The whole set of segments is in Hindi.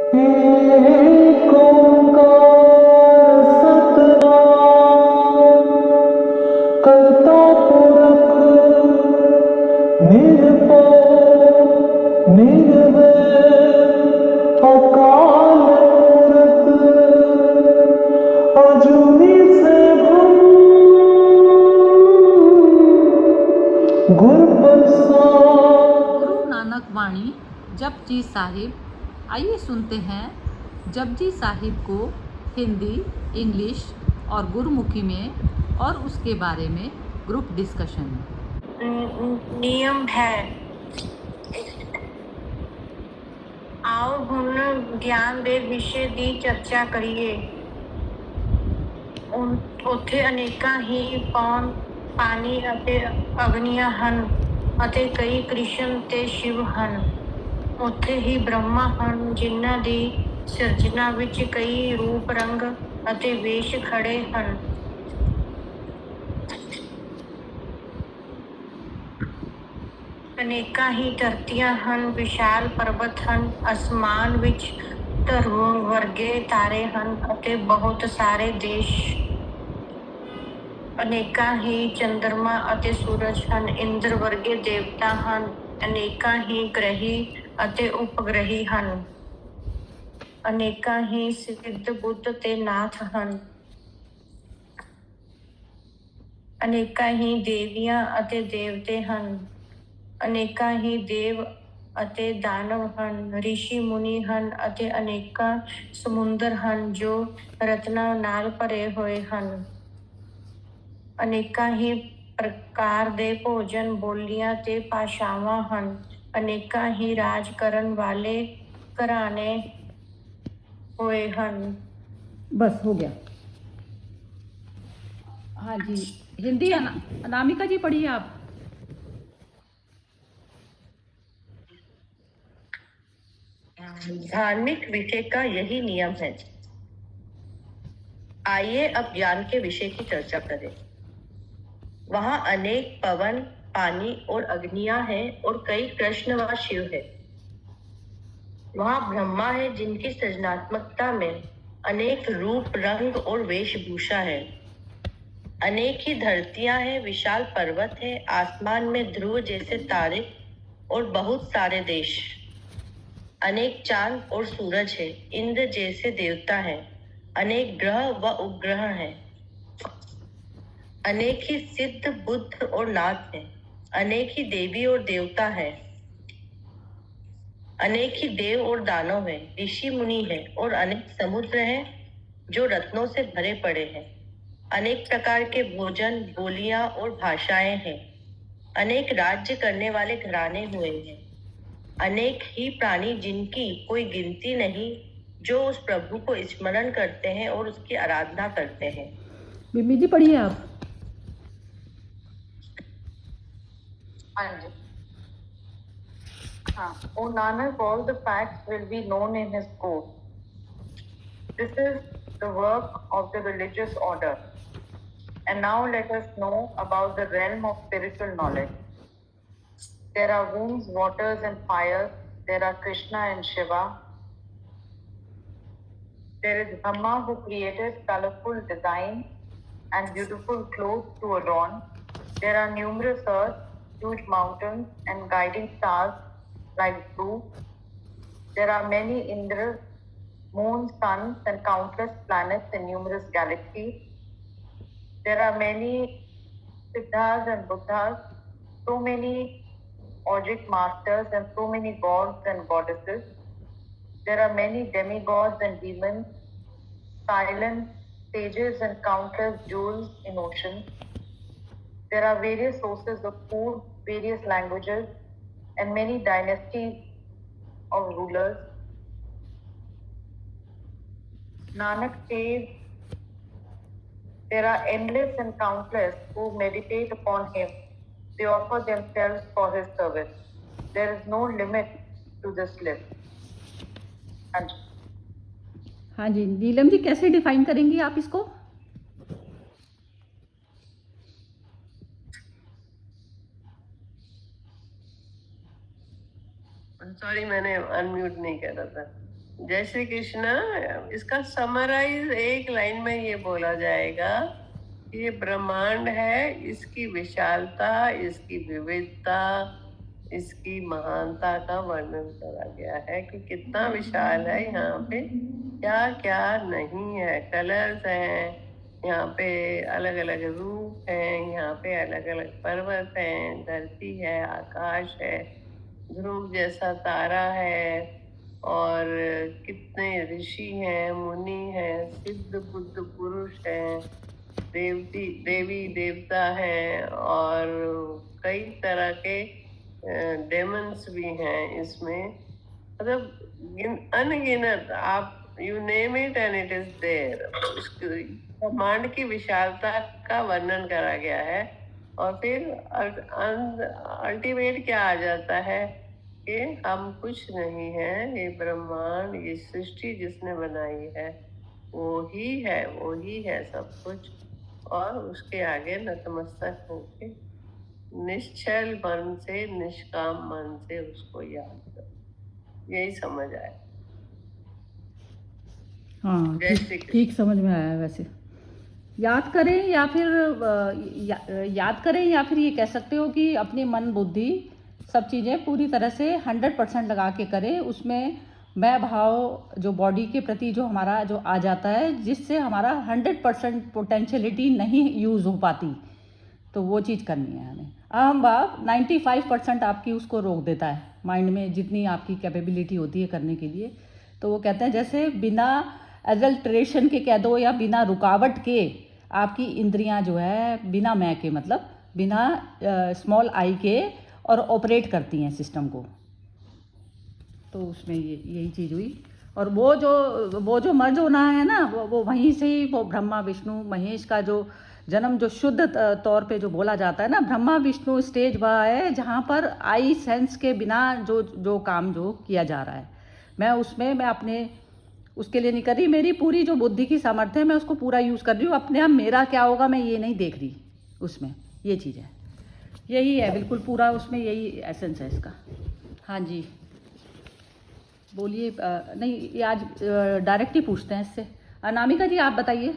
एक ओंकार सतनाम करता पुरख निर्भय निर्वैर अकाल मूरत अजूनी सैभम गुर प्रसाद। गुरु नानक वाणी जपजी साहिब। आइए सुनते हैं जपजी साहिब को हिंदी, इंग्लिश और गुरुमुखी में और उसके बारे में ग्रुप डिस्कशन। नियम है। आओ ਹੁਣ ਗਿਆਨ ਦੇ ਵਿਸ਼ੇ ਦੀ ਚਰਚਾ ਕਰੀਏ। ਉੱਥੇ ਅਨੇਕਾਂ ਹੀ ਪੌਣ, ਪਾਣੀ ਅਤੇ ਅਗਨੀਆਂ ਹਨ ਅਤੇ ਕਈ ਕ੍ਰਿਸ਼ਨ ਤੇ ਸ਼ਿਵ ਹਨ। ਉੱਥੇ ਹੀ ਬ੍ਰਹਮਾ ਹਨ ਜਿਨ੍ਹਾਂ ਦੀ ਸਿਰਜਣਾ ਵਿੱਚ ਕਈ ਰੂਪ, ਰੰਗ ਅਤੇ ਵੇਸ਼ ਖੜੇ ਹਨ। ਅਨੇਕਾਂ ਹੀ ਧਰਤੀਆਂ ਹਨ, ਵਿਸ਼ਾਲ ਪਰਬਤ ਹਨ, ਅਸਮਾਨ ਵਿੱਚ ਧਰੁ ਵਰਗੇ ਤਾਰੇ ਹਨ ਅਤੇ ਬਹੁਤ ਸਾਰੇ ਦੇਸ਼। ਅਨੇਕਾਂ ਹੀ ਚੰਦਰਮਾ ਅਤੇ ਸੂਰਜ ਹਨ, ਇੰਦਰ ਵਰਗੇ ਦੇਵਤਾ ਹਨ, ਅਨੇਕਾਂ ਹੀ ਗ੍ਰਹਿ ਅਤੇ ਉਪਗ੍ਰਹਿ ਹਨ, ਅਨੇਕਾਂ ਹੀ ਸਿੱਧ ਬੁੱਧ ਤੇ ਨਾਥ ਹਨ, ਅਨੇਕਾਂ ਹੀ ਦੇਵੀਆਂ ਅਤੇ ਦੇਵਤੇ ਹਨ, ਅਨੇਕਾਂ ਹੀ ਦੇਵ ਅਤੇ ਦਾਨਵ ਹਨ, ਰਿਸ਼ੀ ਮੁਨੀ ਹਨ ਅਤੇ ਅਨੇਕਾਂ ਸਮੁੰਦਰ ਹਨ ਜੋ ਰਤਨਾਂ ਨਾਲ ਭਰੇ ਹੋਏ ਹਨ। ਅਨੇਕਾਂ ਹੀ ਪ੍ਰਕਾਰ ਦੇ ਭੋਜਨ, ਬੋਲੀਆਂ ਤੇ ਭਾਸ਼ਾਵਾਂ ਹਨ, ਅਨੇਕਾਂ ਹੀ ਰਾਜ ਕਰਨ ਵਾਲੇ ਘਰਾਣੇ ਹੋਏ ਹਨ। बस हो गया। हाँ जी, हिंदी अनामिका जी पढ़िए आप। धार्मिक विषय का यही नियम है। आइए अब ज्ञान के विषय की चर्चा करें। वहाँ अनेक पवन, पानी और अग्नियां हैं और कई कृष्ण व शिव है। वहाँ ब्रह्मा है जिनकी सृजनात्मकता में अनेक रूप, रंग और वेशभूषा है। अनेक ही धरतियां हैं, विशाल पर्वत है, आसमान में ध्रुव जैसे तारे और बहुत सारे देश। अनेक चांद और सूरज है, इंद्र जैसे देवता हैं, अनेक ग्रह व उपग्रह हैं, अनेक ही सिद्ध बुद्ध और नाथ हैं, अनेक ही देवी और देवता हैं, अनेक ही देव और दानव हैं, ऋषि मुनि हैं और अनेक समुद्र हैं जो रत्नों से भरे पड़े हैं। अनेक प्रकार के भोजन, बोलियां और भाषाएं हैं, अनेक राज्य करने वाले घराने हुए हैं, अनेक ही प्राणी जिनकी कोई गिनती नहीं, जो उस प्रभु को स्मरण करते हैं और उसकी आराधना करते हैं। बिम्मी जी पढ़िए आप। हाँ जी। O Nanak, all the facts will be known in his court. This is the work of the religious order. And now let us know about the realm of spiritual knowledge. There are wombs, waters and fires. There are Krishna and Shiva. There is Brahma who created colorful designs and beautiful clothes to adorn. There are numerous earths, huge mountains and guiding stars like blue. There are many Indras, moons, suns and countless planets in numerous galaxies. There are many Siddhas and Buddhas, so many object masters and so many gods and goddesses. There are many demigods and demons, silent sages and countless jewels in oceans. There are various sources of food, various languages, and many dynasties of rulers. Nanak says, there are endless and countless who meditate upon him. They offer themselves for his service. There is no limit to this list. हाँ जी, नीलम जी कैसे डिफाइन करेंगी आप इसको? सॉरी, मैंने अनम्यूट नहीं करा था। जय श्री कृष्णा। इसका समराइज एक लाइन में ये बोला जाएगा कि ये ब्रह्मांड है, इसकी विशालता, इसकी विविधता, इसकी महानता का वर्णन करा गया है कि कितना विशाल है। यहाँ पे क्या क्या नहीं है, कलर्स हैं, यहाँ पे अलग अलग रूप हैं, यहाँ पे अलग अलग पर्वत हैं, धरती है, आकाश है, ध्रुव जैसा तारा है, और कितने ऋषि हैं, मुनि हैं, सिद्ध बुद्ध पुरुष हैं, देवी देवता हैं, और कई तरह के डेमन्स भी हैं इसमें। मतलब अनगिनत, आप you name it and it is there. ब्रह्मांड की विशालता का वर्णन करा गया है। और फिर अल्टीमेट क्या आ जाता है कि हम कुछ नहीं है, ये ब्रह्मांड, ये सृष्टि जिसने बनाई है वो ही है सब कुछ। और उसके आगे नतमस्तक होके निश्चल मन से, निष्काम मन से उसको याद करो। यही समझ आए। हाँ, जय श्री कृष्ण। ठीक समझ में आया। वैसे याद करें या फिर याद करें, या फिर ये कह सकते हो कि अपनी मन बुद्धि सब चीज़ें पूरी तरह से 100% लगा के करें। उसमें मैं भाव जो बॉडी के प्रति जो हमारा जो आ जाता है, जिससे हमारा 100% पोटेंशियलिटी नहीं यूज़ हो पाती, तो वो चीज़ करनी है हमें। अहम भाव 95% आपकी उसको रोक देता है माइंड में, जितनी आपकी कैपेबिलिटी होती है करने के लिए। तो वो कहते हैं जैसे बिना एडल्ट्रेशन के कह दो, या बिना रुकावट के आपकी इंद्रियां जो है बिना मैं के, मतलब बिना स्मॉल आई के, और ऑपरेट करती हैं सिस्टम को। तो उसमें यही चीज़ हुई। और वो जो मर्ज होना है ना, वो वहीं से ही वो ब्रह्मा विष्णु महेश का जो जन्म जो शुद्ध तौर पे जो बोला जाता है ना, ब्रह्मा विष्णु स्टेज वह है जहाँ पर आई सेंस के बिना जो काम जो किया जा रहा है, मैं अपने उसके लिए नहीं कर रही। मेरी पूरी जो बुद्धि की सामर्थ्य है मैं उसको पूरा यूज़ कर रही हूँ। अपने आप मेरा क्या होगा मैं ये नहीं देख रही उसमें। ये चीज़ है, यही है बिल्कुल पूरा, उसमें यही एसेंस है इसका। हाँ जी बोलिए। नहीं, ये आज डायरेक्ट ही पूछते हैं इससे। अनामिका जी आप बताइए।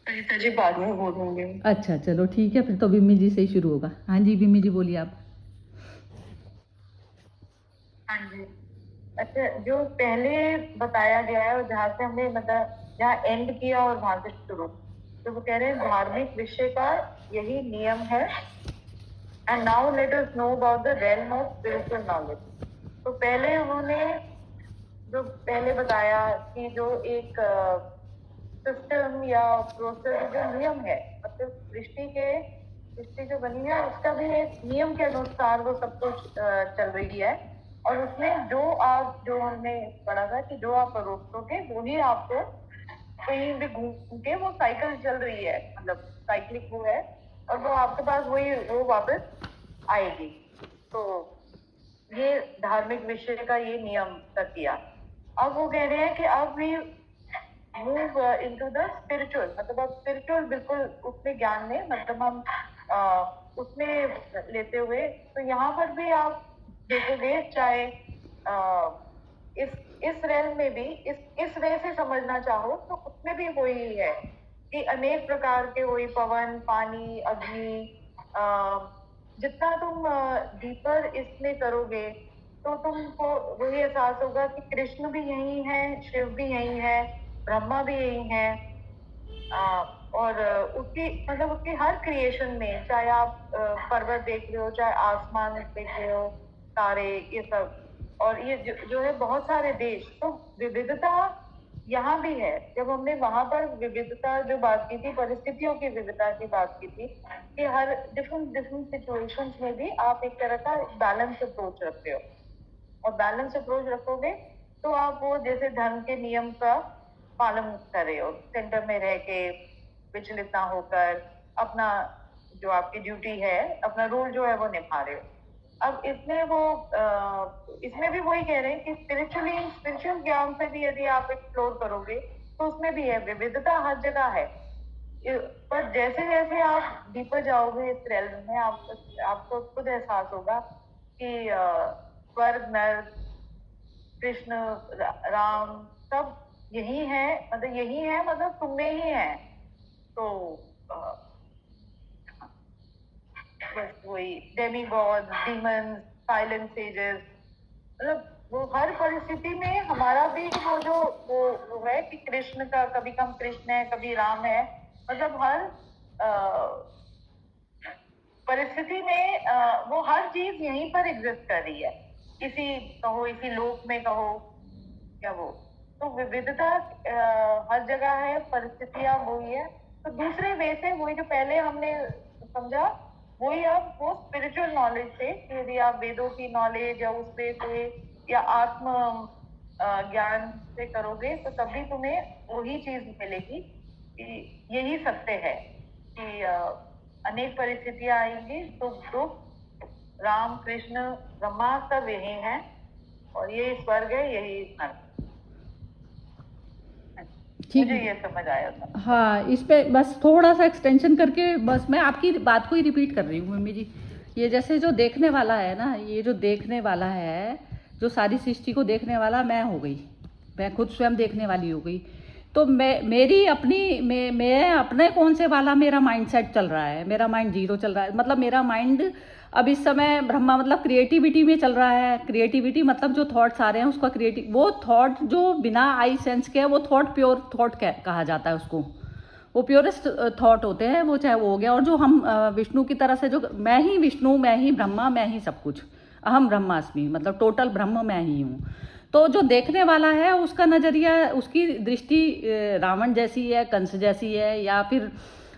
सरिता जी बाद में बोलूंगी। अच्छा चलो ठीक है, फिर तो बिम्मी जी से ही शुरू होगा। हाँ जी बिम्मी जी बोलिए आप। हाँ जी। अच्छा, जो पहले बताया गया है और जहाँ से हमने मतलब जहाँ एंड किया और वहां से शुरू, तो वो कह रहे हैं धार्मिक विषय का यही नियम है। And now let us know about the realm of spiritual knowledge. तो पहले उन्होंने जो पहले बताया कि जो एक सिस्टम या प्रोसेस जो नियम है, मतलब सृष्टि जो बनी है उसका भी एक नियम के अनुसार वो सब कुछ चल रही है। और उसमें जो हमने पढ़ा था कि जो आप परोसोगे वो ही आपको कहीं भी घूम के वो साइकिल चल रही है, मतलब साइक्लिक वो है, और वो आपके पास वो वापस आएगी। तो ये धार्मिक विषय का ये नियम कर दिया। अब वो कह रहे हैं कि अब भी मूव इनटू द स्पिरिचुअल, मतलब अब स्पिरिचुअल बिल्कुल उसमें ज्ञान में, मतलब हम उसमें लेते हुए, तो यहाँ पर भी आप देखोगे चाहे इस रेल में भी इस वे से समझना चाहो तो उसमें भी वही है कि अनेक प्रकार के वही पवन, पानी, अग्नि, जितना तुम डीपर इसमें करोगे तो तुमको वही एहसास होगा कि कृष्ण भी यही है, शिव भी यही है, ब्रह्मा भी यही है। और उसकी हर क्रिएशन में, चाहे आप पर्वत देख रहे हो, चाहे आसमान देख रहे हो, तारे, ये सब, और ये जो है बहुत सारे देश, तो विविधता यहाँ भी है। जब हमने वहां पर विविधता जो बात की थी, परिस्थितियों की विविधता की बात की थी, कि हर डिफरेंट सिचुएशंस में भी आप एक तरह का बैलेंस अप्रोच रखते हो, और बैलेंस अप्रोच रखोगे तो आप वो जैसे धर्म के नियम का पालन कर रहे हो, सेंटर में रह के विचलित ना होकर अपना जो आपकी ड्यूटी है, अपना रोल जो है वो निभा रहे हो। अब इसमें भी वही कह रहे हैं कि स्पिरिचुअल ज्ञान से भी यदि आप एक्सप्लोर करोगे तो उसमें भी है, विविधता हर जगह है। पर जैसे जैसे आप डीपर जाओगे इस रेल्म में, आपको खुद एहसास होगा कि स्वर्ग नर्क कृष्ण राम सब यही है, मतलब यही है, मतलब तुम में ही है। तो बस वही Demi God, demons, silent sages, मतलब वो हर परिस्थिति में हमारा भी वो जो वो है कि कृष्ण का, कभी हम कृष्ण है कभी राम है, मतलब हर परिस्थिति में वो हर चीज यहीं पर एग्जिस्ट कर रही है, इसी कहो, इसी लोक में कहो क्या वो। तो विविधता हर जगह है, परिस्थितियां वही है। तो दूसरे वे से वही जो पहले हमने समझा, वही अब वो स्पिरिचुअल नॉलेज से, कि यदि आप वेदों की नॉलेज या उस वे से या आत्म ज्ञान से करोगे तो तभी तुम्हें वही चीज मिलेगी कि यही सत्य है कि अनेक परिस्थितियां आएंगी, सुख दुख, राम कृष्ण ब्रह्मा सब यही हैं, और ये स्वर्ग है, यही नर्क। ठीक मुझे है। ये समझ आया था। हाँ, इस पे बस थोड़ा सा एक्सटेंशन करके बस मैं आपकी बात को ही रिपीट कर रही हूँ मम्मी जी। ये जैसे जो देखने वाला है ना, ये जो देखने वाला है, जो सारी सृष्टि को देखने वाला मैं हो गई, मैं खुद स्वयं देखने वाली हो गई। तो मेरी अपनी मैं अपने कौन से वाला मेरा माइंड सेट चल रहा है, मेरा माइंड जीरो चल रहा है, मतलब मेरा माइंड अब इस समय ब्रह्मा मतलब क्रिएटिविटी में चल रहा है। क्रिएटिविटी मतलब जो थॉट्स आ रहे हैं उसका क्रिएटिव, वो थॉट जो बिना आई सेंस के है वो थॉट प्योर थॉट कहा जाता है उसको, वो प्योरेस्ट थॉट होते हैं वो, चाहे वो हो गया। और जो हम विष्णु की तरह से जो मैं ही विष्णु, मैं ही ब्रह्मा, मैं ही सब कुछ, अहम ब्रह्मास्मि, मतलब टोटल ब्रह्म मैं ही हूँ। तो जो देखने वाला है उसका नज़रिया, उसकी दृष्टि रावण जैसी है, कंस जैसी है, या फिर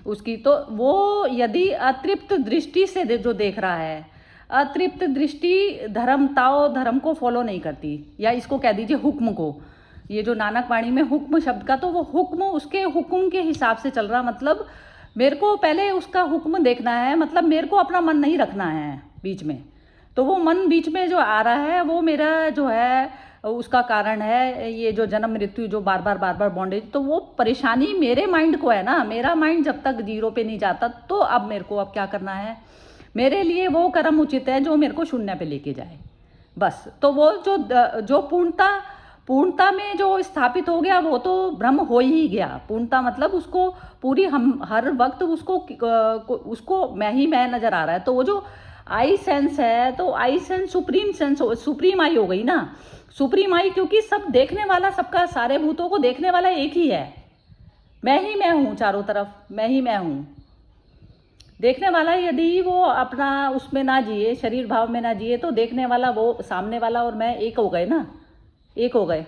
उसकी, तो वो यदि अतृप्त दृष्टि से जो देख रहा है, अतृप्त दृष्टि धर्म को फॉलो नहीं करती, या इसको कह दीजिए हुक्म को। ये जो नानक वाणी में हुक्म शब्द का, तो वो हुक्म उसके हुक्म के हिसाब से चल रहा, मतलब मेरे को पहले उसका हुक्म देखना है, मतलब मेरे को अपना मन नहीं रखना है बीच में। तो वो मन बीच में जो आ रहा है वो मेरा जो है उसका कारण है ये जो जन्म मृत्यु, जो बार बार बॉन्डेज। तो वो परेशानी मेरे माइंड को है ना, मेरा माइंड जब तक जीरो पे नहीं जाता, तो अब मेरे को अब क्या करना है, मेरे लिए वो कर्म उचित है जो मेरे को शून्य पे लेके जाए बस। तो वो जो पूर्णता में जो स्थापित हो गया वो तो ब्रह्म हो ही गया। पूर्णता मतलब उसको पूरी, हम हर वक्त उसको मैं ही मैं नजर आ रहा है। तो वो जो आई सेंस है, तो I sense supreme sense, supreme I हो गई ना, सुप्रीम आई, क्योंकि सब देखने वाला, सबका सारे भूतों को देखने वाला एक ही है, मैं ही मैं हूँ, चारों तरफ मैं ही मैं हूँ। देखने वाला यदि वो अपना उसमें ना जिए, शरीर भाव में ना जिए, तो देखने वाला वो सामने वाला और मैं एक हो गए ना, एक हो गए।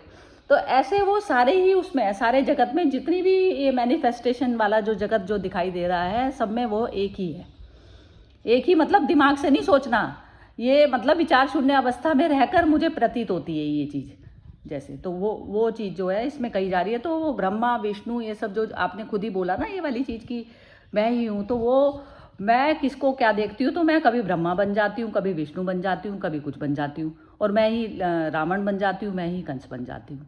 तो ऐसे वो सारे ही उसमें, सारे जगत में जितनी भी ये मैनिफेस्टेशन वाला जो जगत जो दिखाई दे रहा है, सब में वो एक ही है। एक ही मतलब दिमाग से नहीं सोचना, ये मतलब विचार शून्य अवस्था में रहकर मुझे प्रतीत होती है ये चीज़ जैसे। तो वो चीज़ जो है इसमें कही जा रही है। तो वो ब्रह्मा विष्णु ये सब जो आपने खुद ही बोला ना, ये वाली चीज़ की मैं ही हूँ, तो वो मैं किसको क्या देखती हूँ, तो मैं कभी ब्रह्मा बन जाती हूँ, कभी विष्णु बन जाती हूँ, कभी कुछ बन जाती हूँ, और मैं ही रावण बन जाती हूँ, मैं ही कंस बन जाती हूँ।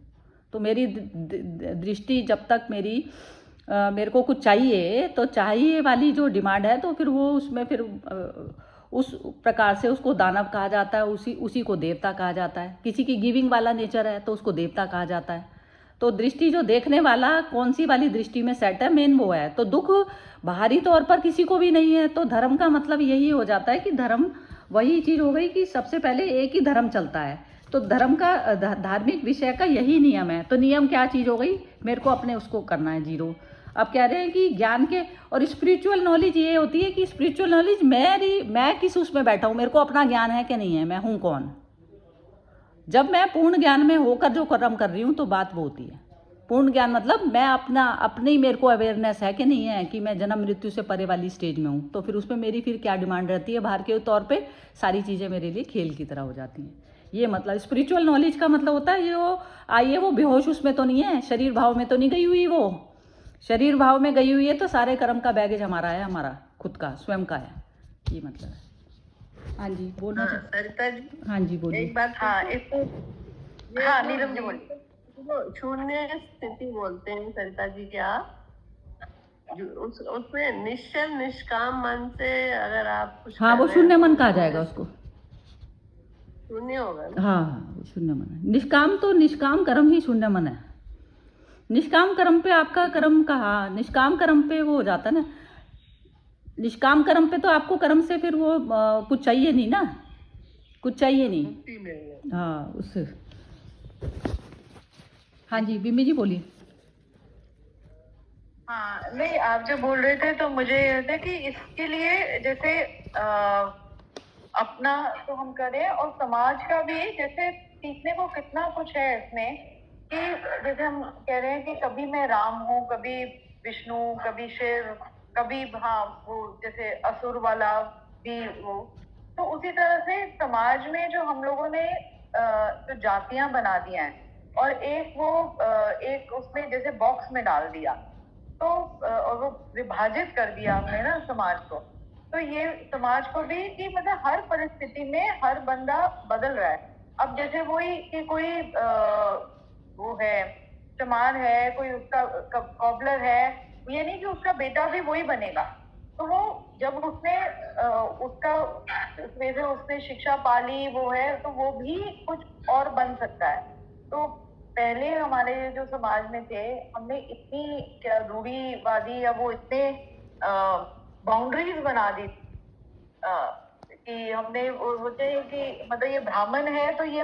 तो मेरी दृष्टि जब तक मेरे को कुछ चाहिए, तो चाहिए वाली जो डिमांड है, तो फिर वो उसमें फिर उस प्रकार से उसको दानव कहा जाता है, उसी को देवता कहा जाता है। किसी की गिविंग वाला नेचर है तो उसको देवता कहा जाता है। तो दृष्टि जो देखने वाला कौन सी वाली दृष्टि में सेट है, मेन वो है। तो दुख बाहरी तौर पर किसी को भी नहीं है। तो धर्म का मतलब यही हो जाता है कि धर्म वही चीज़ हो गई कि सबसे पहले एक ही धर्म चलता है। तो धर्म का धार्मिक विषय का यही नियम है। तो नियम क्या चीज़ हो गई, मेरे को अपने उसको करना है जीरो। अब कह रहे हैं कि ज्ञान के और स्पिरिचुअल नॉलेज ये होती है कि स्पिरिचुअल नॉलेज मैं किस उसमें बैठा हूँ, मेरे को अपना ज्ञान है कि नहीं है, मैं हूँ कौन। जब मैं पूर्ण ज्ञान में होकर जो कर्म कर रही हूँ तो बात वो होती है पूर्ण ज्ञान, मतलब मैं अपनी मेरे को अवेयरनेस है कि नहीं है कि मैं जन्म मृत्यु से परे वाली स्टेज में हूँ। तो फिर उसमें मेरी फिर क्या डिमांड रहती है, बाहर के तौर पे सारी चीज़ें मेरे लिए खेल की तरह हो जाती हैं। ये मतलब स्पिरिचुअल नॉलेज का मतलब होता है ये वो बेहोश उसमें तो नहीं है, शरीर भाव में तो नहीं गई हुई, वो शरीर भाव में गई हुई है तो सारे कर्म का बैगेज हमारा है, हमारा खुद का स्वयं का है, ये मतलब है। हाँ जी बोलना सरिता जी, हाँ जी बोलिए। एक बात हाँ इसको, हाँ नीलम जी बोलिए। शून्य स्थिति बोलते हैं सरिता जी, क्या उसमें निश्चल निष्काम मन से अगर आप कुछ हाँ कर वो रहे शून्य हैं मन तो कहा जाएगा उसको। शून्य होगा ना। हाँ हाँ, शून्य मन है। निष्काम तो निष्काम कर्म ही शून्य मन है। निष्काम कर्म पे आपका कर्म कहाँ, निष्काम कर्म पे वो हो जाता है ना। निष्काम कर्म पे तो आपको कर्म से फिर वो कुछ चाहिए नहीं ना, कुछ चाहिए नहीं। मुक्ति मिलने। हाँ उससे। हाँ जी बिम्मी जी बोलिए। हाँ नहीं, आप जो बोल रहे थे तो मुझे ये था कि इसके लिए जैसे अपना तो हम करें और समाज का भी जैसे सीखने को कितना कुछ है इसमें, कि जैसे हम कह रहे हैं कि कभी मैं राम हूँ, कभी विष्णु, कभी शिव, कभी हाँ वो जैसे असुर वाला भी वो। तो उसी तरह से समाज में जो हम लोगों ने जो जातियां बना दिया हैं और एक वो एक उसमें जैसे बॉक्स में डाल दिया, तो और वो विभाजित कर दिया हमने ना समाज को। तो ये समाज को भी कि मतलब हर परिस्थिति में हर बंदा बदल रहा है। अब जैसे वही कि कोई वो है चमार है, कोई उसका कॉबलर है, ये नहीं कि उसका बेटा भी वही बनेगा। तो वो जब उसने उसका उसमें से उसने शिक्षा पा ली वो है, तो वो भी कुछ और बन सकता है। तो पहले हमारे जो समाज में थे, हमने इतनी क्या रूढ़ीवादी या वो इतने बाउंड्रीज बना दी कि हमने बोलते हैं कि मतलब ये ब्राह्मण है तो ये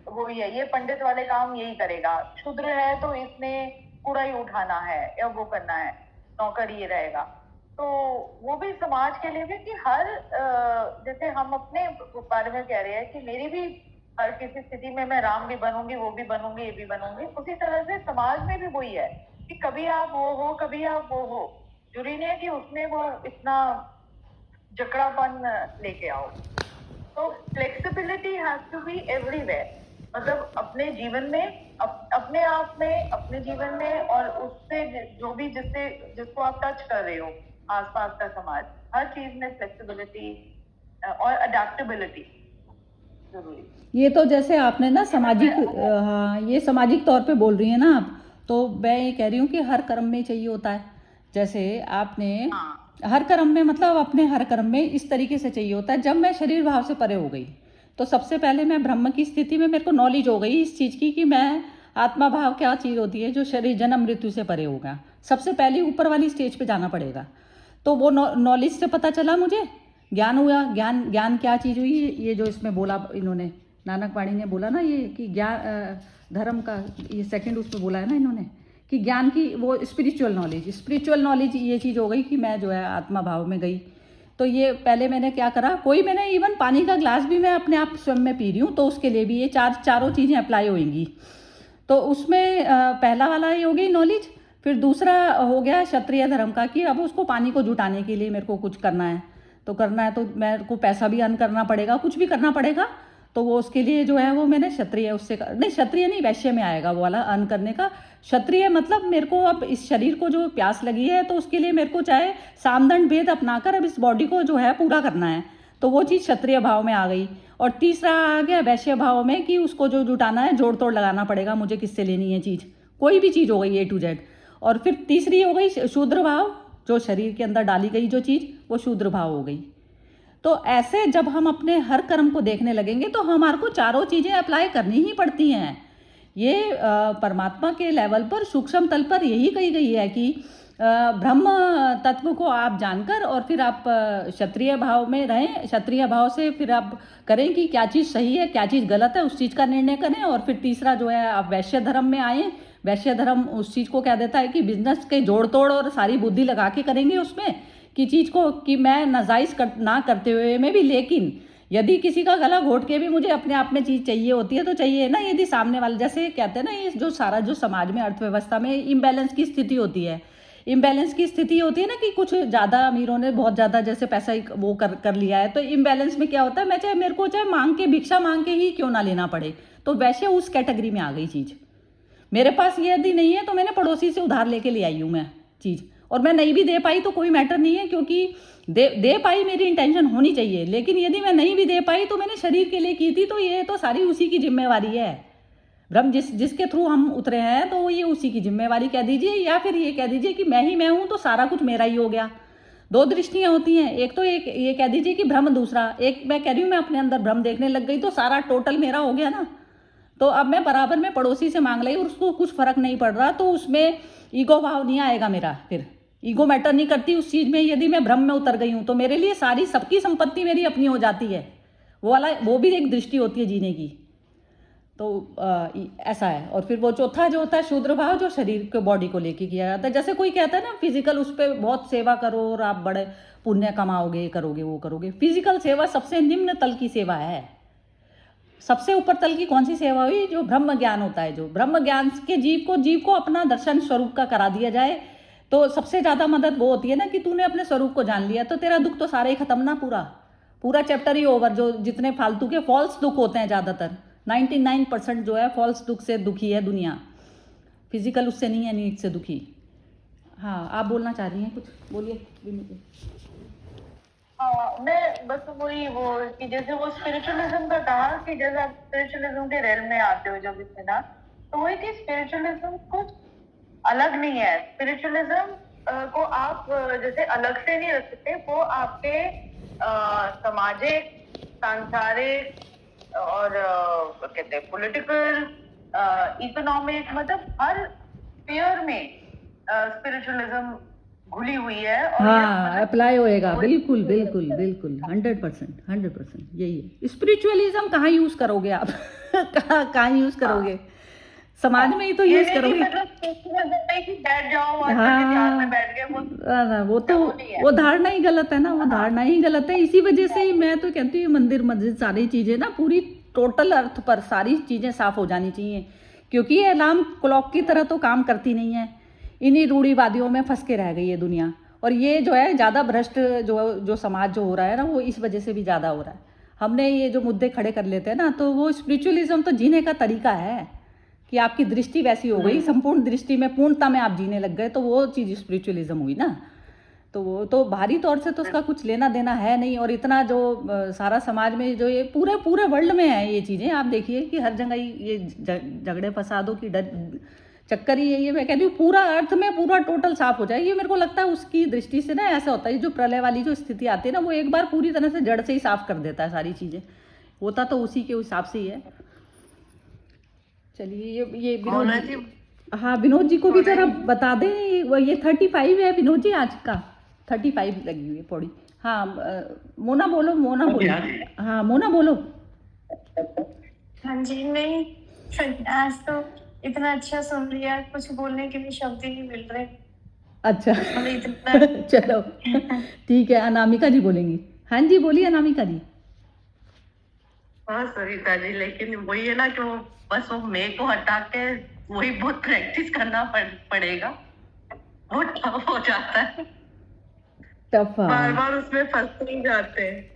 वो ये पंडित वाले काम यही करेगा, शूद्र है तो इसने कूड़ा ही उठाना है या वो करना है, नौकर ये रहेगा। तो वो भी समाज के लिए भी कि हर जैसे हम अपने बारे में कह रहे हैं कि मेरी भी हर किसी स्थिति में मैं राम भी बनूंगी, वो भी बनूंगी, ये भी बनूंगी, उसी तरह से समाज में भी वही है कि कभी आप वो हो, कभी आप वो हो। जरूरी नहीं है कि उसमें वो इतना जकड़ापन लेके आओ। तो flexibility has to be everywhere, मतलब अपने जीवन में अपने आप में, अपने जीवन में, और उससे जो भी जिसको आप टच कर रहे हो आसपास का समाज, हर चीज में फ्लेक्सिबिलिटी और अडेप्टेबिलिटी जरूरी। ये तो जैसे आपने ना सामाजिक, हाँ ये सामाजिक तौर पे बोल रही हैं ना आप, तो मैं ये कह रही हूँ कि हर कर्म में चाहिए होता है। जैसे आपने हर कर्म में मतलब अपने हर कर्म में इस तरीके से चाहिए होता है। जब मैं शरीर भाव से परे हो गई तो सबसे पहले मैं ब्रह्म की स्थिति में, मेरे को नॉलेज हो गई इस चीज़ की कि मैं आत्मा भाव क्या चीज़ होती है, जो शरीर जन्म मृत्यु से परे होगा। सबसे पहले ऊपर वाली स्टेज पे जाना पड़ेगा। तो वो नॉलेज से पता चला मुझे, ज्ञान हुआ। ज्ञान क्या चीज़ हुई, ये जो इसमें बोला इन्होंने, नानक वाणी ने बोला ना ये कि ज्ञान धर्म का, ये सेकंड उसमें बोला है ना इन्होंने कि ज्ञान की वो स्पिरिचुअल नॉलेज ये चीज़ हो गई कि मैं जो है आत्मा भाव में गई। तो ये पहले मैंने क्या करा, कोई मैंने इवन पानी का ग्लास भी मैं अपने आप स्वयं में पी रही हूँ तो उसके लिए भी ये चारों चीज़ें अप्लाई होंगी। तो उसमें पहला वाला ये हो गई नॉलेज। फिर दूसरा हो गया क्षत्रिय धर्म का कि अब उसको पानी को जुटाने के लिए मेरे को कुछ करना है, तो मेरे को पैसा भी अर्न करना पड़ेगा, कुछ भी करना पड़ेगा। तो वो उसके लिए जो है वो मैंने क्षत्रिय क्षत्रिय नहीं वैश्य में आएगा वो वाला अर्न करने का। क्षत्रिय मतलब मेरे को अब इस शरीर को जो प्यास लगी है तो उसके लिए मेरे को चाहे सामदंड भेद अपनाकर अब इस बॉडी को जो है पूरा करना है, तो वो चीज़ क्षत्रिय भाव में आ गई। और तीसरा आ गया वैश्य भाव में कि उसको जो जुटाना है, जोड़ तोड़ लगाना पड़ेगा, मुझे किससे लेनी है चीज़, कोई भी चीज़ हो गई A to Z। और फिर तीसरी हो गई शूद्र भाव, जो शरीर के अंदर डाली गई जो चीज़ वो शूद्र भाव हो गई। तो ऐसे जब हम अपने हर कर्म को देखने लगेंगे तो हमारे को चारों चीज़ें अप्लाई करनी ही पड़ती हैं। ये परमात्मा के लेवल पर, सूक्ष्म तल पर यही कही गई है कि ब्रह्म तत्व को आप जानकर और फिर आप क्षत्रिय भाव में रहें। क्षत्रिय भाव से फिर आप करें कि क्या चीज़ सही है क्या चीज़ गलत है, उस चीज़ का निर्णय करें। और फिर तीसरा जो है आप वैश्य धर्म में आएँ। वैश्य धर्म उस चीज़ को कह देता है कि बिजनेस के जोड़ तोड़ और सारी बुद्धि लगा के करेंगे उसमें कि चीज़ को कि मैं नाजायज़ ना करते हुए में भी, लेकिन यदि किसी का गला घोट के भी मुझे अपने आप में चीज़ चाहिए होती है तो चाहिए ना। यदि सामने वाले, जैसे कहते हैं ना, ये जो सारा जो समाज में अर्थव्यवस्था में इम्बैलेंस की स्थिति होती है, ना कि कुछ ज़्यादा अमीरों ने बहुत ज़्यादा जैसे पैसा वो कर लिया है, तो इम्बैलेंस में क्या होता है, मेरे को चाहे मांग के, भिक्षा मांग के ही क्यों ना लेना पड़े, तो वैसे उस कैटेगरी में आ गई चीज़। मेरे पास ये यदि नहीं है तो मैंने पड़ोसी से उधार लेके ले आई हूँ मैं चीज़, और मैं नहीं भी दे पाई तो कोई मैटर नहीं है, क्योंकि दे पाई मेरी इंटेंशन होनी चाहिए। लेकिन यदि मैं नहीं भी दे पाई तो मैंने शरीर के लिए की थी, तो ये तो सारी उसी की जिम्मेवारी है। ब्रह्म जिसके थ्रू हम उतरे हैं तो ये उसी की जिम्मेवारी कह दीजिए, या फिर ये कह दीजिए कि मैं ही मैं हूँ तो सारा कुछ मेरा ही हो गया। दो दृष्टियां होती हैं, एक तो एक ये कह दीजिए कि भ्रम, दूसरा एक मैं कह रही हूँ मैं अपने अंदर भ्रम देखने लग गई तो सारा टोटल मेरा हो गया ना। तो अब मैं बराबर में पड़ोसी से मांग ली और उसको कुछ फर्क नहीं पड़ रहा, तो उसमें ईगो भाव नहीं आएगा मेरा, फिर ईगो मैटर नहीं करती उस चीज में। यदि मैं भ्रम में उतर गई हूँ तो मेरे लिए सारी सबकी संपत्ति मेरी अपनी हो जाती है, वो भी एक दृष्टि होती है जीने की। तो ऐसा है। और फिर वो चौथा जो होता है शूद्र भाव, जो शरीर के बॉडी को लेके किया जाता है। जैसे कोई कहता है ना फिजिकल, उस पर बहुत सेवा करो और आप बड़े पुण्य कमाओगे, करोगे, वो करोगे। फिजिकल सेवा सबसे निम्न तल की सेवा है। सबसे ऊपर तल की कौन सी सेवा हुई? जो ब्रह्म ज्ञान होता है, जो ब्रह्म ज्ञान के जीव को अपना दर्शन स्वरूप का करा दिया जाए, तो सबसे ज़्यादा मदद वो होती है ना कि तूने अपने स्वरूप को जान लिया तो तेरा दुख तो सारे ही खत्म ना, पूरा चैप्टर ही ओवर। जो जितने फालतू के फॉल्स दुख होते हैं, ज़्यादातर 99% जो है फॉल्स दुख से दुखी है दुनिया, फिजिकल उससे नहीं है, नीड से दुखी। हाँ, आप बोलना चाह रही हैं कुछ, बोलिए। मैं बस वही वो कि जैसे वो स्पिरिचुअलिज्म का कहा कि जैसे आप स्पिरिचुअलिज्म के रेल में आते हो जब इसमें ना, तो वही कि स्पिरिचुअलिज्म कुछ अलग नहीं है। स्पिरिचुअलिज्म को आप जैसे अलग से नहीं रख सकते, वो आपके सामाजिक, सांसारिक और कहते हैं पॉलिटिकल, इकोनॉमिक, मतलब हर स्फीयर में स्पिरिचुअलिज्म घुली हुई है। और हाँ, अप्लाई होएगा, बिल्कुल 100% यही है। स्पिरिचुअलिज्म कहाँ यूज करोगे आप? कहाँ यूज करोगे? समाज में ही तो यूज करोगे। मतलब कि बैठ जाओ और ध्यान में बैठ गए, वो तो वो धारणा ही गलत है ना, वो धारणा ही गलत है। इसी वजह से ही मैं तो कहती हूँ मंदिर मस्जिद सारी चीजें ना पूरी टोटल अर्थ पर सारी चीजें साफ हो जानी चाहिए, क्योंकि ये अलार्म क्लॉक की तरह तो काम करती नहीं है। इन्हीं रूढ़िवादियों में फंस के रह गई है दुनिया। और ये जो है ज़्यादा भ्रष्ट जो समाज जो हो रहा है ना, वो इस वजह से भी ज़्यादा हो रहा है। हमने ये जो मुद्दे खड़े कर लेते हैं ना, तो वो स्पिरिचुअलिज्म तो जीने का तरीका है कि आपकी दृष्टि वैसी हो गई, संपूर्ण दृष्टि में पूर्णता में आप जीने लग गए, तो वो चीज़ स्पिरिचुअलिज्म हुई ना। तो वो तो बाहरी तौर से तो उसका कुछ लेना देना है नहीं। और इतना जो सारा समाज में जो ये पूरे वर्ल्ड में है ये चीज़ें, आप देखिए कि हर जगह ये झगड़े फसादों की चक्कर ही है। मैं कहती हूँ पूरा अर्थ में पूरा टोटल साफ हो जाए, ये मेरे को लगता है उसकी दृष्टि से ना ऐसा होता है। जो प्रलय वाली जो स्थिति आती है ना, वो एक बार पूरी तरह से जड़ से ही साफ कर देता है सारी चीज़ें। होता तो उसी के हिसाब से ही है। चलिए ये विनोद जी, हाँ विनोद जी को भी जरा बता दें। ये 35 है विनोद जी, आज का 35 लगी हुई है पौड़ी। हाँ मोना बोलो। हाँ मोना बोलो। हाँ जी, नहीं आज तो इतना अच्छा सुन लिया, कुछ बोलने के लिए शब्द ही नहीं मिल रहे। अच्छा इतना चलो ठीक है, अनामिका जी बोलेंगी। हाँ जी बोलिए अनामिका जी। हाँ सरिता जी, लेकिन वही है ना कि वो बस वो मैं को हटा के वही बहुत प्रैक्टिस करना पड़ेगा, वो टफ हो जाता है, बार बार उसमें फंसते ही जाते हैं।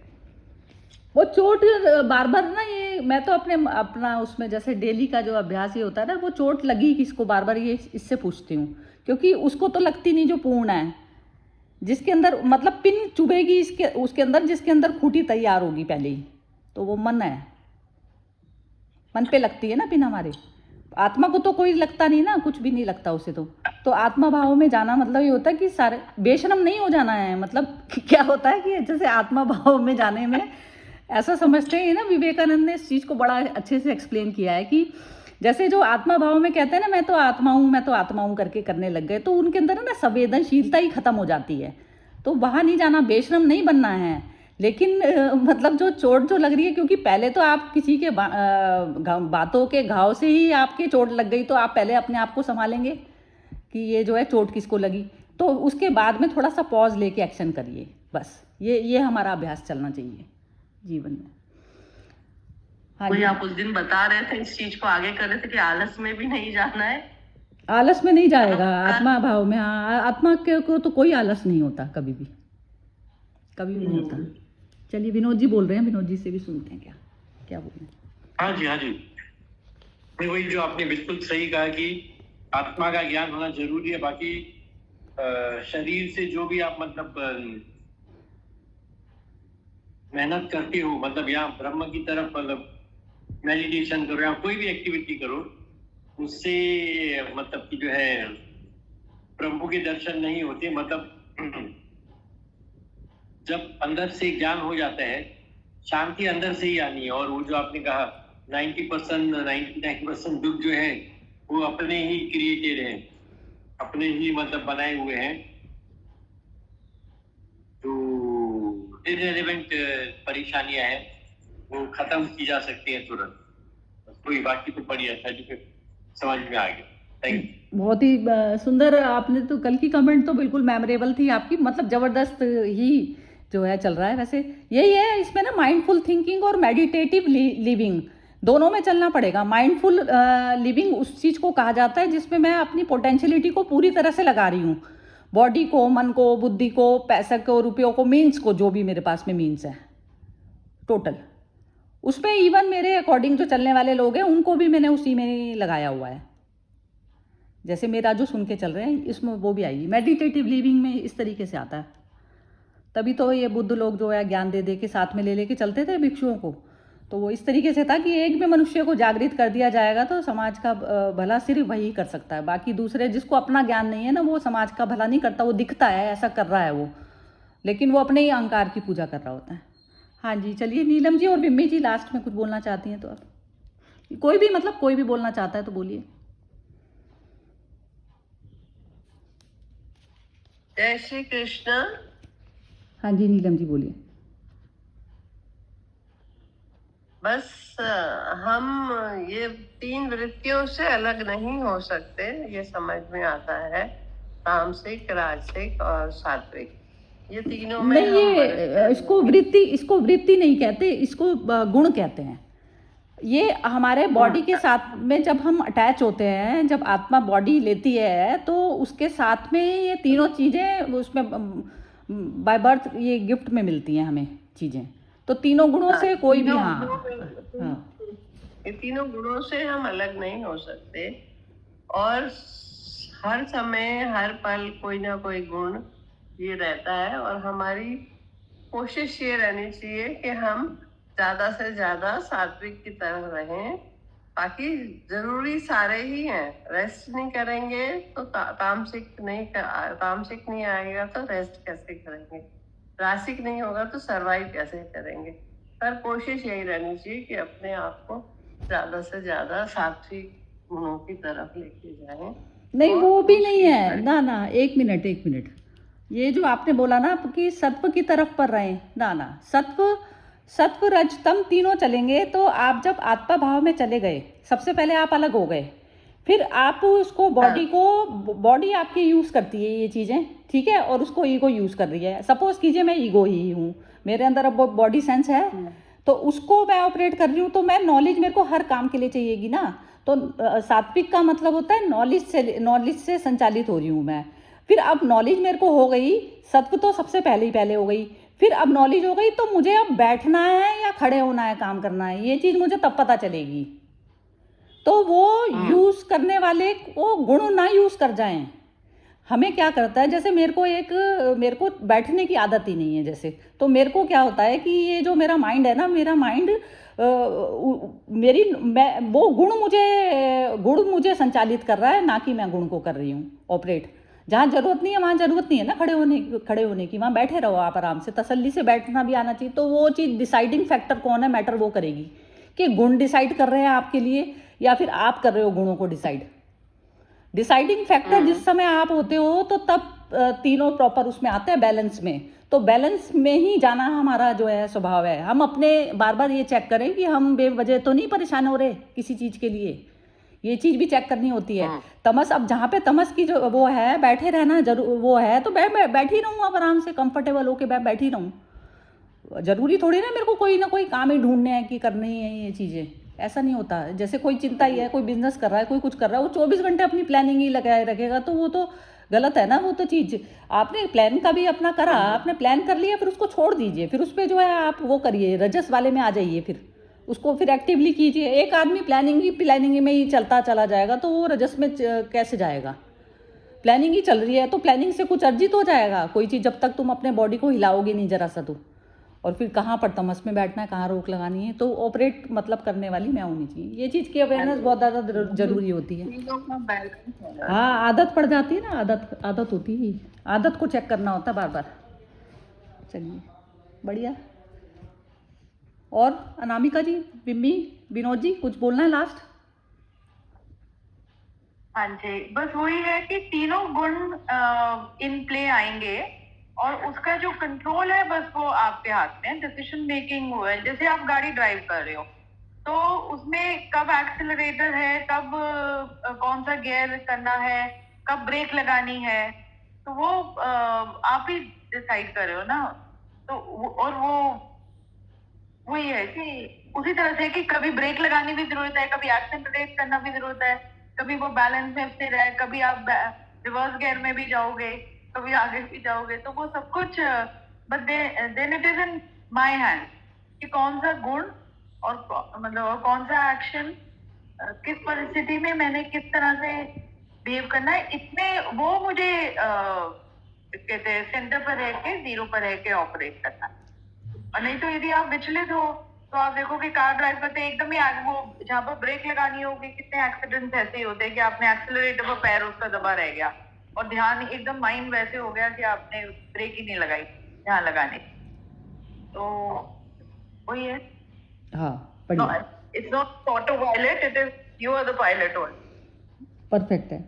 वो चोट बार बार ना, ये मैं तो अपना उसमें जैसे डेली का जो अभ्यास ही होता है ना, वो चोट लगी किसको बार बार ये इससे पूछती हूँ, क्योंकि उसको तो लगती नहीं जो पूर्ण है, जिसके अंदर मतलब पिन चुभेगी उसके अंदर, जिसके अंदर खूंटी तैयार होगी पहले ही, तो वो मन है। मन पे लगती है ना पिन हमारे। आत्मा को तो कोई लगता नहीं ना, कुछ भी नहीं लगता उसे। तो आत्मा भाव में जाना मतलब ये होता है कि सारे बेशरम नहीं हो जाना है। मतलब क्या होता है कि जैसे आत्मा भाव में जाने में ऐसा समझते हैं ना, विवेकानंद ने इस चीज़ को बड़ा अच्छे से एक्सप्लेन किया है कि जैसे जो आत्मा भाव में कहते हैं ना, मैं तो आत्मा हूँ करके करने लग गए, तो उनके अंदर ना संवेदनशीलता ही खत्म हो जाती है। तो वहाँ नहीं जाना, बेशरम नहीं बनना है। लेकिन मतलब जो चोट जो लग रही है, क्योंकि पहले तो आप किसी के बातों के घाव से ही आपके चोट लग गई, तो आप पहले अपने आप को संभालेंगे कि ये जो है चोट किसको लगी, तो उसके बाद में थोड़ा सा पॉज लेके एक्शन करिए। बस ये हमारा अभ्यास चलना चाहिए जीवन में। हाँ जी, आप उस दिन बता रहे थे इस चीज को आगे कर रहे थे कि आलस में भी नहीं जाना है। आलस में नहीं जाएगा आत्मा भाव में। हाँ, आत्मा को तो कोई आलस नहीं होता, कभी भी नहीं होता। चलिए विनोद जी बोल रहे हैं, विनोद जी से भी सुनते हैं क्या बोल रहे हैं। हाँ जी वही जो आपने बिल्कुल सही कहा कि आत्मा का ज्ञान होना जरूरी है। बाकी शरीर से जो भी आप मतलब मेहनत करते हो, मतलब यहाँ ब्रह्म की तरफ मतलब मेडिटेशन करो या कोई भी एक्टिविटी करो, उससे मतलब कि जो है प्रभु के दर्शन नहीं होते। मतलब जब अंदर से ज्ञान हो जाता है, शांति अंदर से ही आनी है। और वो जो आपने कहा 90% 99% दुख जो है वो अपने ही क्रिएटेड हैं, अपने ही मतलब बनाए हुए हैं। तो इररिलेवेंट परेशानियां हैं वो खत्म की जा सकती हैं तुरंत। कोई बाकी तो बढ़िया सर्टिफिकेट समझ में आ गया। Thank you. बहुत ही सुंदर। आपने तो कल की कमेंट तो बिल्कुल मेमोरेबल थी आपकी, मतलब ज़बरदस्त ही जो है चल रहा है। वैसे यही है इसमें ना, माइंडफुल थिंकिंग और मेडिटेटिव लिविंग दोनों में चलना पड़ेगा। माइंडफुल लिविंग उस चीज़ को कहा जाता है जिसमें मैं अपनी पोटेंशियलिटी को पूरी तरह से लगा रही हूँ, बॉडी को, मन को, बुद्धि को, पैसे को, रुपयों को, मीन्स को, जो भी मेरे पास में मीन्स है टोटल, उसमें इवन मेरे अकॉर्डिंग जो चलने वाले लोग हैं उनको भी मैंने उसी में ही लगाया हुआ है। जैसे मेरा जो सुन के चल रहे हैं इसमें वो भी आएगी। मेडिटेटिव लिविंग में इस तरीके से आता है। तभी तो ये बुद्ध लोग जो है ज्ञान दे दे के साथ में ले लेके चलते थे भिक्षुओं को। तो वो इस तरीके से था कि एक भी मनुष्य को जागृत कर दिया जाएगा तो समाज का भला सिर्फ वही कर सकता है। बाकी दूसरे जिसको अपना ज्ञान नहीं है ना, वो समाज का भला नहीं करता। वो दिखता है ऐसा कर रहा है वो, लेकिन वो अपने ही अहंकार की पूजा कर रहा होता है। हाँ जी, चलिए नीलम जी और बिम्मी जी लास्ट में कुछ बोलना चाहती हैं तो आप कोई भी, मतलब कोई भी बोलना चाहता है तो बोलिए। जय श्री कृष्ण। हाँ जी नीलम जी बोलिए। बस हम ये 3 वृत्तियों से अलग नहीं हो सकते, ये समझ में आता है। तामसिक, राजसिक और सात्विक, ये तीनों में नहीं, ये इसको वृत्ति नहीं कहते, इसको गुण कहते हैं। ये हमारे बॉडी के साथ में जब हम अटैच होते हैं, जब आत्मा बॉडी लेती है तो उसके साथ में ये तीनों चीज़ें उसमें बाय बर्थ ये गिफ्ट में मिलती हैं हमें चीज़ें। तो तीनों गुणों से कोई भी, हाँ, ये तीनों गुणों से हम अलग नहीं हो सकते। और हर समय हर पल कोई ना कोई गुण ये रहता है। और हमारी कोशिश ये रहनी चाहिए कि हम ज्यादा से ज्यादा सात्विक की तरह रहें। बाकी जरूरी सारे ही हैं। रेस्ट नहीं करेंगे तो तामसिक नहीं आएगा तो रेस्ट कैसे करेंगे, रासिक नहीं होगा तो सरवाइव कैसे करेंगे। पर कोशिश यही रहनी चाहिए कि अपने आप को ज्यादा से ज्यादा सात्विक गुणों की तरफ लेके जाएं। नहीं वो भी नहीं है ना, एक मिनट, ये जो आपने बोला ना कि सत्व की तरफ पर रहें, ना, सत्व रज तम तीनों चलेंगे तो आप जब आत्मा भाव में चले गए, सबसे पहले आप अलग हो गए, फिर आप उसको बॉडी आपकी यूज़ करती है ये चीज़ें, ठीक है, और उसको ईगो यूज़ कर रही है। सपोज कीजिए मैं ईगो ही हूँ, मेरे अंदर अब बॉडी सेंस है तो उसको मैं ऑपरेट कर रही हूँ, तो मैं नॉलेज मेरे को हर काम के लिए चाहिएगी ना। तो सात्विक का मतलब होता है नॉलेज से संचालित हो रही हूँ मैं। फिर अब नॉलेज मेरे को हो गई, सत्व तो सबसे पहले हो गई, फिर अब नॉलेज हो गई तो मुझे अब बैठना है या खड़े होना है, काम करना है, ये चीज़ मुझे तब पता चलेगी। तो वो यूज़ करने वाले वो गुण ना यूज़ कर जाएं। हमें क्या करता है, जैसे मेरे को बैठने की आदत ही नहीं है जैसे, तो मेरे को क्या होता है कि ये जो मेरा माइंड है ना, मेरा माइंड वो गुण मुझे संचालित कर रहा है, ना कि मैं गुण को कर रही हूँ ऑपरेट। जहाँ जरूरत नहीं है वहाँ जरूरत नहीं है ना खड़े होने की, वहाँ बैठे रहो आप आराम से, तसल्ली से बैठना भी आना चाहिए। तो वो चीज़ डिसाइडिंग फैक्टर कौन है, मैटर वो करेगी कि गुण डिसाइड कर रहे हैं आपके लिए या फिर आप कर रहे हो गुणों को डिसाइडिंग फैक्टर जिस समय आप होते हो तो तब तीनों प्रॉपर उसमें आते हैं बैलेंस में। तो बैलेंस में ही जाना हमारा जो है स्वभाव है। हम अपने बार बार ये चेक करें कि हम बेवजह तो नहीं परेशान हो रहे किसी चीज़ के लिए, ये चीज़ भी चेक करनी होती है। तमस, अब जहाँ पे तमस की जो वो है, बैठे रहना जरूर वो है, तो मैं बैठी रहूँ अब आराम से कंफर्टेबल होके मैं बैठी रहूँ। जरूरी थोड़ी ना मेरे को कोई ना कोई काम ही ढूंढने हैं कि करनी है ये चीज़ें, ऐसा नहीं होता। जैसे कोई चिंता ही है, कोई बिजनेस कर रहा है, कोई कुछ कर रहा है, वो 24 घंटे अपनी प्लानिंग ही लगाए रखेगा तो वो तो गलत है ना। वो तो चीज़ आपने प्लान का भी अपना करा, आपने प्लान कर लिया, फिर उसको छोड़ दीजिए, फिर उस पर जो है आप वो करिए, रजस वाले में आ जाइए, फिर उसको फिर एक्टिवली कीजिए। एक आदमी प्लानिंग में ही चलता चला जाएगा तो वो रजस में कैसे जाएगा। प्लानिंग ही चल रही है तो प्लानिंग से कुछ अर्जित हो जाएगा कोई चीज़, जब तक तुम अपने बॉडी को हिलाओगे नहीं जरा सा तो। और फिर कहाँ पर तमस में बैठना है, कहाँ रोक लगानी है, तो ऑपरेट मतलब करने वाली मैं होनी चाहिए। ये चीज़ की अवेयरनेस बहुत ज़्यादा जरूरी होती है। हाँ, आदत पड़ जाती है ना, आदत होती है, आदत को चेक करना होता है बार बार। चलिए। बढ़िया। और अनामिका जी, बिम्मी, विनोद जी, कुछ बोलना है लास्ट? हाँ जी, बस वही है कि तीनों गुण इन प्ले आएंगे और उसका जो कंट्रोल है बस वो आपके हाथ में है। डिसीजन मेकिंग वो है, जैसे आप गाड़ी ड्राइव कर रहे हो तो उसमें कब एक्सेलरेटर है, कब कौन सा गियर करना है, कब ब्रेक लगानी है, तो वो आप ही डिसाइड कर रहे हो ना। तो और वो वही है कि उसी तरह से कि कभी ब्रेक लगानी भी जरूरत है, कभी एक्सेलरेट करना भी जरूरत है, कभी वो बैलेंस में स्थिर है, कभी आप रिवर्स गियर में भी जाओगे, कभी आगे भी जाओगे, तो वो सब कुछ but then it is in my hand कि कौन सा गुण और मतलब कौन सा एक्शन किस परिस्थिति में मैंने किस तरह से बिहेव करना है, इसमें वो मुझे कहते हैं सेंटर पर रह के, जीरो पर रह के ऑपरेट करना है। और नहीं तो यदि आप विचलित हो तो आप देखोगे कार ड्राइव करते एकदम ही आगे, वो जहाँ पर ब्रेक लगानी होगी, कितने एक्सीडेंट्स ऐसे ही होते हैं कि आपने एक्सेलरेटर पर पैर उसका दबा रह गया और ध्यान एकदम माइंड वैसे हो गया कि आपने ब्रेक ही नहीं लगाई जहाँ लगाने। तो वही है, हाँ, बढ़िया, it's not autopilot, it is you are the pilot only. Perfect है।